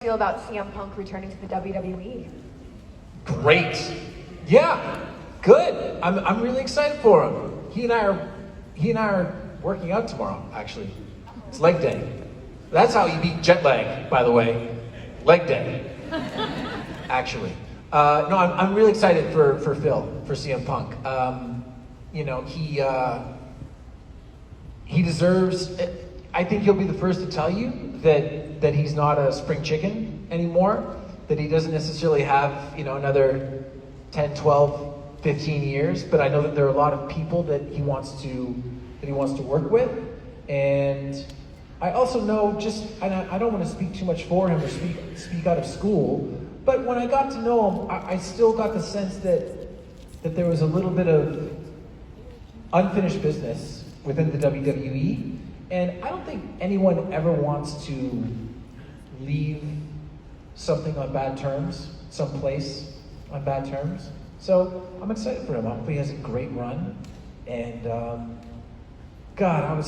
feel about CM Punk returning to the WWE? Great. Yeah, good. I'm really excited for him. He and I are working out tomorrow, actually. It's leg day. That's how you beat jet lag, by the way. Leg day. Actually. No, I'm really excited for Phil, for CM Punk. You know, he deserves, I think he'll be the first to tell you that he's not a spring chicken anymore, that he doesn't necessarily have, you know, another 10, 12, 15 years, but I know that there are a lot of people that he wants to work with. And I also know and I don't want to speak too much for him or speak out of school, but when I got to know him, I still got the sense that there was a little bit of unfinished business within the WWE, and I don't think anyone ever wants to leave something on bad terms, someplace on bad terms. So I'm excited for him. I hope he has a great run. And God,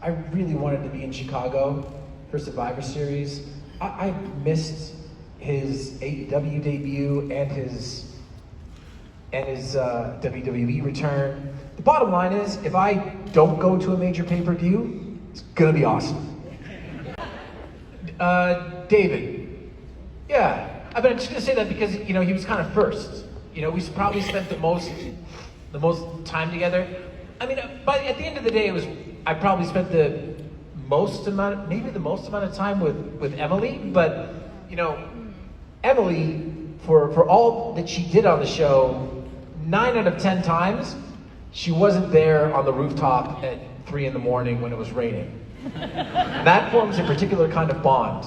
I really wanted to be in Chicago for Survivor Series. I missed his AEW debut and his WWE return. The bottom line is, if I don't go to a major pay-per-view, it's gonna be awesome. David. Yeah, I'm just gonna say that because, you know, he was kind of first. You know, we probably spent the most time together. I mean, but at the end of the day, I probably spent the most amount of time with Emily. But, you know, Emily, for all that she did on the show, 9 out of 10 times, she wasn't there on the rooftop at 3 in the morning when it was raining. That forms a particular kind of bond.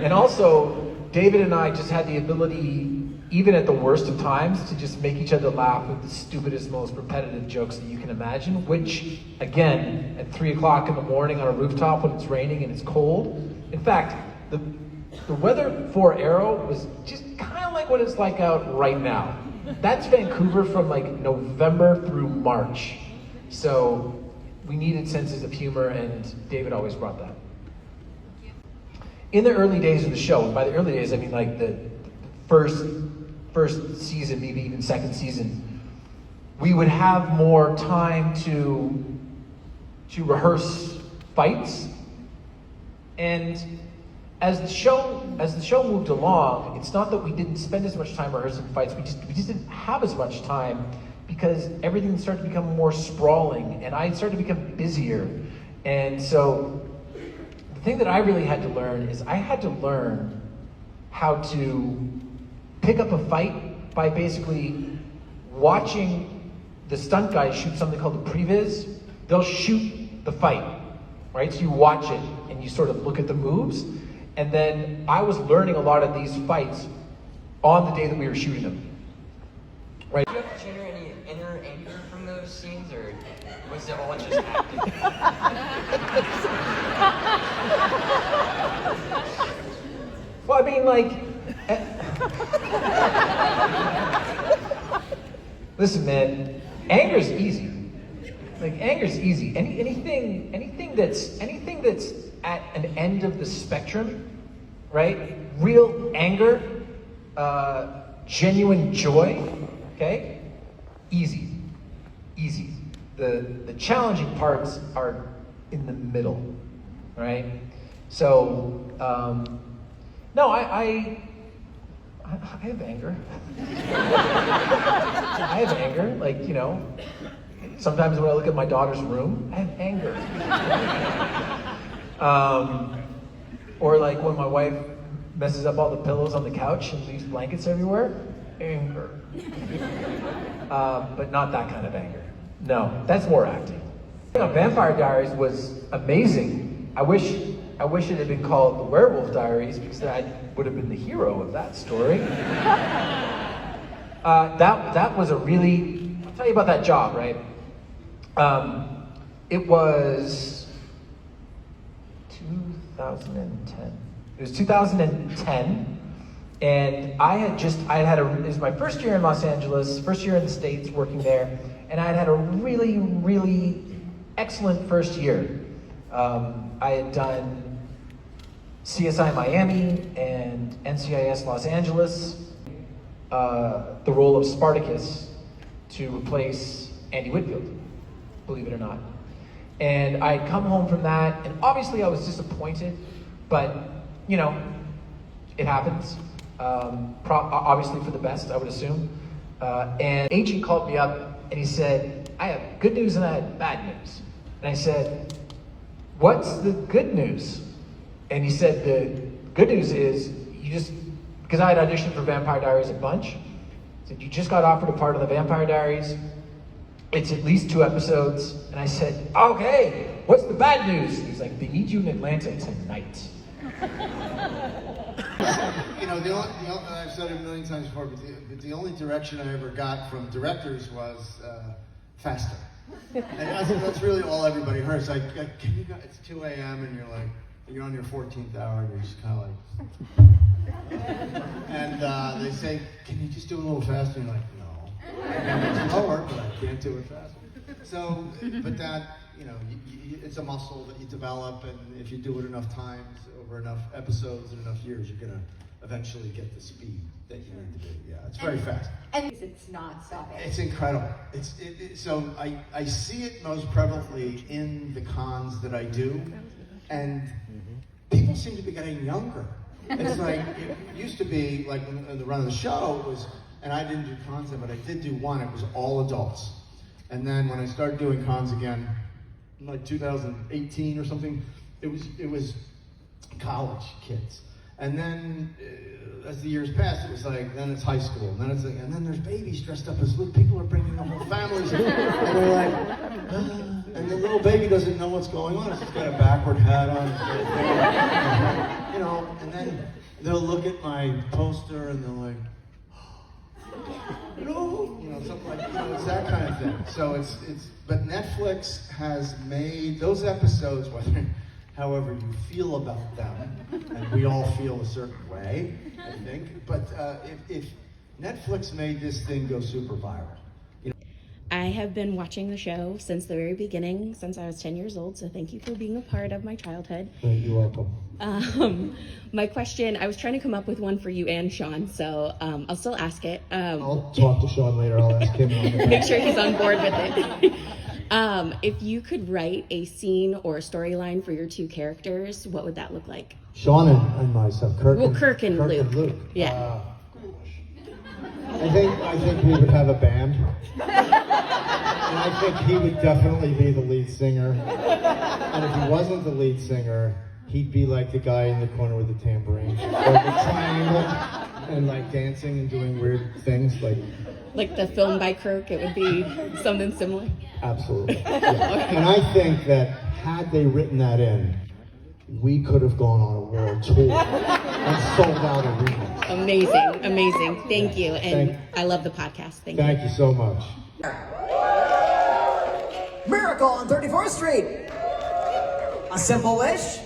And also, David and I just had the ability, even at the worst of times, to just make each other laugh with the stupidest, most repetitive jokes that you can imagine, which, again, at 3 o'clock in the morning on a rooftop when it's raining and it's cold. In fact, the weather for Arrow was just kind of like what it's like out right now. That's Vancouver from like November through March. So we needed senses of humor, and David always brought that. In the early days of the show, and by the early days I mean like the first season, maybe even second season, we would have more time to rehearse fights. And as the show moved along, it's not that we didn't spend as much time rehearsing fights, we just didn't have as much time because everything started to become more sprawling and I started to become busier. And so the thing that I really had to learn is I had to learn how to pick up a fight by basically watching the stunt guys shoot something called the previs. They'll shoot the fight, right? So you watch it and you sort of look at the moves. And then I was learning a lot of these fights on the day that we were shooting them. Right? Did you have to generate any inner anger from those scenes, or was it all just acting? Well, I mean, like, listen, man, anger's easy. Like, anger's easy. Anything that's at an end of the spectrum, right? Real anger, genuine joy, okay? Easy. The challenging parts are in the middle, right? So, no, I have anger. I have anger, like, you know, sometimes when I look at my daughter's room, I have anger. Or like when my wife messes up all the pillows on the couch and leaves blankets everywhere, anger. But not that kind of anger. No, that's more acting. Vampire Diaries was amazing. I wish it had been called The Werewolf Diaries because I would have been the hero of that story. That was a really, I'll tell you about that job, right? It was 2010. It was 2010, and it was my first year in Los Angeles, first year in the States working there, and I had a really, really excellent first year. I had done CSI Miami and NCIS Los Angeles, the role of Spartacus to replace Andy Whitfield, believe it or not. And I'd come home from that, and obviously I was disappointed, but, you know, it happens. Obviously for the best, I would assume. And agent called me up and he said, I have good news and I have bad news. And I said, what's the good news? And he said, the good news is, because I had auditioned for Vampire Diaries a bunch, he said, you just got offered a part of the Vampire Diaries. It's at least 2 episodes. And I said, okay, what's the bad news? He's like, they need you in Atlanta tonight. You know, I've said it a million times before, but the only direction I ever got from directors was faster. And that's really all everybody heard. It's like, can you go, it's 2 a.m. and you're on your 14th hour and you're just kind of like, and they say, can you just do it a little faster? And you're like, no. It's slower, but I can't do it faster. So, but that, you know, it's a muscle that you develop, and if you do it enough times, over enough episodes and enough years, you're gonna eventually get the speed that you need to do. Yeah, it's very fast. And it's not stopping. It's incredible. So I see it most prevalently in the cons that I do, and people seem to be getting younger. It's like, it used to be, like in the run of the show, it was, and I didn't do cons then, but I did do one, it was all adults. And then when I started doing cons again, in like 2018 or something, it was college kids. And then as the years passed, it was like, then it's high school, and then it's like, and then there's babies dressed up as little people are bringing their whole families, and they're like, and the little baby doesn't know what's going on. It's just got a backward hat on, you know, and then they'll look at my poster and they're like, no, you know, something like, you know, it's that kind of thing. So but Netflix has made those episodes, however you feel about them, and we all feel a certain way, I think, but if Netflix made this thing go super viral. You know? I have been watching the show since the very beginning, since I was 10 years old, so thank you for being a part of my childhood. You're welcome. My question, I was trying to come up with one for you and Sean, so I'll still ask it. I'll talk to Sean later, I'll ask him. Make sure he's on board with it. If you could write a scene or a storyline for your 2 characters, what would that look like? Sean and myself, Kirk and Luke. Yeah. I think we would have a band. And I think he would definitely be the lead singer. And if he wasn't the lead singer, he'd be like the guy in the corner with the tambourine. Or the triangle, and like dancing and doing weird things like the film by Kirk, it would be something similar? Absolutely. Yeah. And I think that had they written that in, we could have gone on a world tour and sold out arenas. Amazing. Thank you. And I love the podcast. Thank you. Thank you so much. Miracle on 34th Street. A Simple Wish.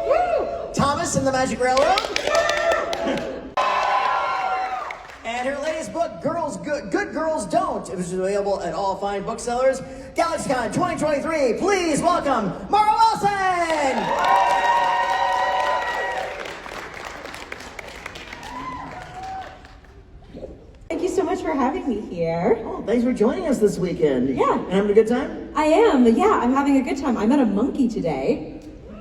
Woo! Thomas and the Magic Railroad. And her latest book, Good Girls Don't. It was available at all fine booksellers. GalaxyCon 2023. Please welcome Mara Wilson. Thank you so much for having me here. Oh, thanks for joining us this weekend. Yeah. And having a good time? I am. Yeah, I'm having a good time. I met a monkey today.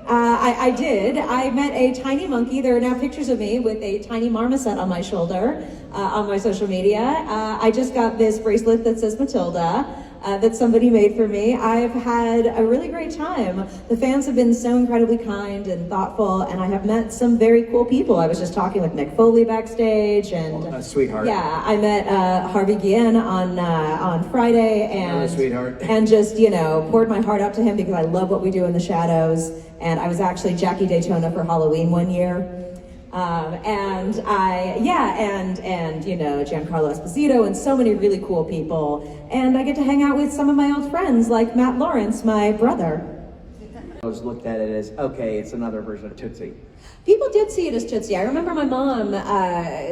I did. I met a tiny monkey. There are now pictures of me with a tiny marmoset on my shoulder on my social media. I just got this bracelet that says Matilda that somebody made for me. I've had a really great time. The fans have been so incredibly kind and thoughtful, and I have met some very cool people. I was just talking with Mick Foley backstage, and sweetheart. Yeah, I met Harvey Guillen on Friday, and sweetheart. and just poured my heart out to him because I love what we do in the shadows. And I was actually Jackie Daytona for Halloween one year. And Giancarlo Esposito and so many really cool people. And I get to hang out with some of my old friends like Matt Lawrence, my brother. I was looked at it as, okay, it's another version of Tootsie. People did see it as Tootsie. I remember my mom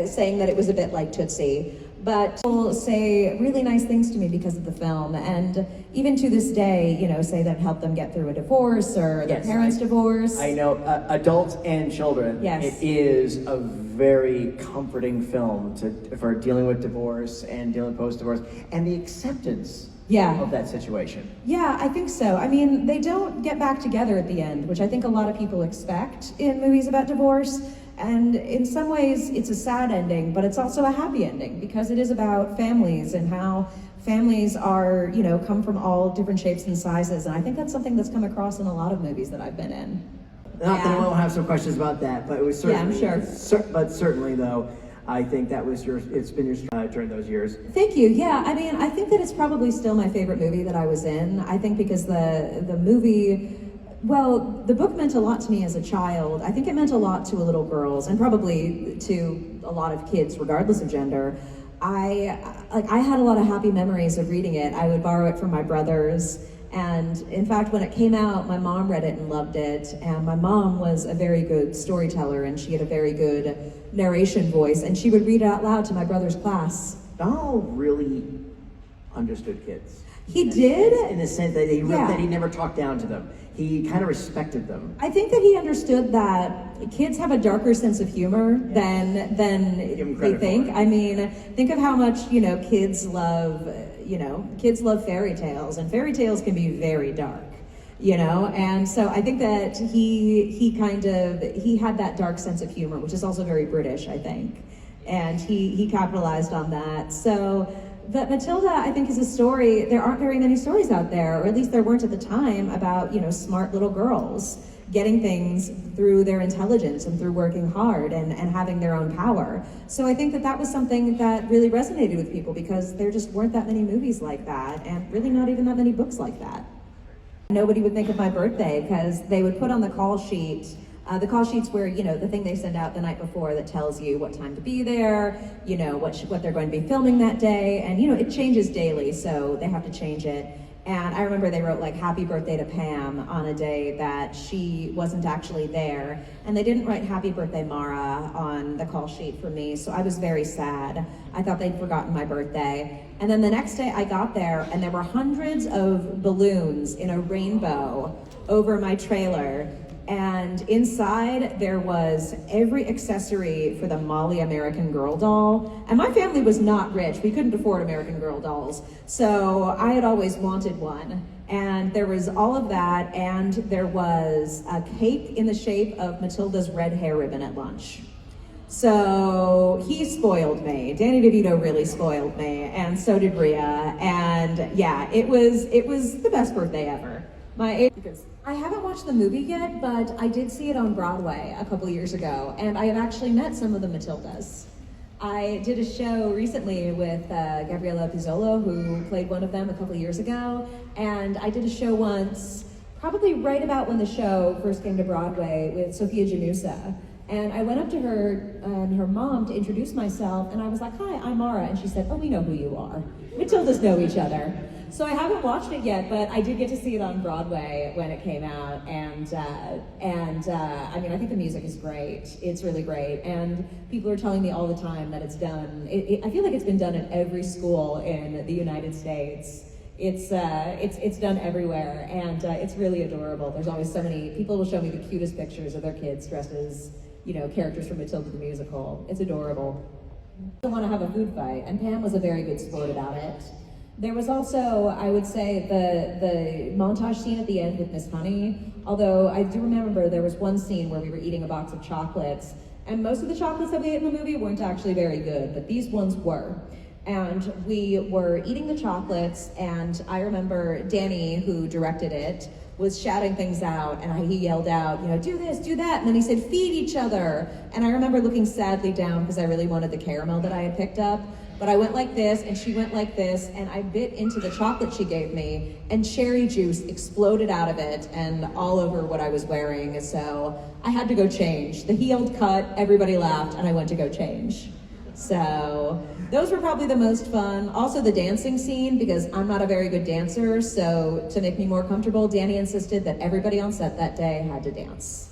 saying that it was a bit like Tootsie. but people say really nice things to me because of the film, and even to this day, you know, say that it helped them get through a divorce or their Yes, parents' divorce. I know, adults and children. Yes. It is a very comforting film for dealing with divorce and dealing post-divorce and the acceptance Yeah. of that situation. Yeah, I think so. I mean, they don't get back together at the end, which I think a lot of people expect in movies about divorce. And in some ways, it's a sad ending, but it's also a happy ending because it is about families and how families are, you know, come from all different shapes and sizes. And I think that's something that's come across in a lot of movies that I've been in. Not that I Yeah. won't have some questions about that, but it was Yeah, I'm certainly, sure. but certainly though, I think that was it's been your during those years. Thank you. Yeah, I mean, I think that it's probably still my favorite movie that I was in. I think because the movie, well, the book meant a lot to me as a child. I think it meant a lot to little girls and probably to a lot of kids, regardless of gender. I had a lot of happy memories of reading it. I would borrow it from my brothers. And in fact, when it came out, my mom read it and loved it. And my mom was a very good storyteller, and she had a very good narration voice. And she would read it out loud to my brother's class. Donald really understood kids. He did? In the sense that Yeah. that he never talked down to them. He kind of respected them. I think that he understood that kids have a darker sense of humor than Give him we credit think. for it. I mean, think of how much, you know, kids love fairy tales, and fairy tales can be very dark, you know? And so I think that he had that dark sense of humor, which is also very British, I think. And he capitalized on that. So, but Matilda, I think, is a story. There aren't very many stories out there, or at least there weren't at the time, about, you know, smart little girls getting things through their intelligence and through working hard and having their own power. So I think that that was something that really resonated with people because there just weren't that many movies like that, and really not even that many books like that. Nobody would think of my birthday because they would put on the call sheet. The call sheets were, you know, the thing they send out the night before that tells you what time to be there, you know, what they're going to be filming that day. And, you know, it changes daily, so they have to change it. And I remember they wrote like happy birthday to Pam on a day that she wasn't actually there. And they didn't write happy birthday Mara on the call sheet for me, so I was very sad. I thought they'd forgotten my birthday. And then the next day I got there and there were hundreds of balloons in a rainbow over my trailer. And inside there was every accessory for the Molly American Girl doll. And my family was not rich. We couldn't afford American Girl dolls. So I had always wanted one. And there was all of that, and there was a cake in the shape of Matilda's red hair ribbon at lunch. So he spoiled me. Danny DeVito really spoiled me, and so did Rhea. And yeah, it was the best birthday ever. I haven't watched the movie yet, but I did see it on Broadway a couple years ago, and I have actually met some of the Matildas. I did a show recently with Gabriella Pizzolo, who played one of them a couple years ago, and I did a show once, probably right about when the show first came to Broadway, with Sophia Janusa. And I went up to her and her mom to introduce myself, and I was like, "Hi, I'm Mara," and she said, "Oh, we know who you are. Matildas know each other." So I haven't watched it yet, but I did get to see it on Broadway when it came out, and I mean, I think the music is great. It's really great, and people are telling me all the time that it's done. I feel like it's been done at every school in the United States. It's done everywhere, and it's really adorable. There's always so many people will show me the cutest pictures of their kids dressed as, you know, characters from Matilda the musical. It's adorable. I want to have a food fight, and Pam was a very good sport about it. There was also, I would say, the montage scene at the end with Miss Honey, although I do remember there was one scene where we were eating a box of chocolates, and most of the chocolates that we ate in the movie weren't actually very good, but these ones were. And we were eating the chocolates, and I remember Danny, who directed it, was shouting things out, and he yelled out, you know, "Do this, do that," and then he said, "Feed each other." And I remember looking sadly down because I really wanted the caramel that I had picked up. But I went like this, and she went like this, and I bit into the chocolate she gave me, and cherry juice exploded out of it and all over what I was wearing. So I had to go change. The healed cut, everybody laughed, and I went to go change. So those were probably the most fun. Also the dancing scene, because I'm not a very good dancer, so to make me more comfortable, Danny insisted that everybody on set that day had to dance.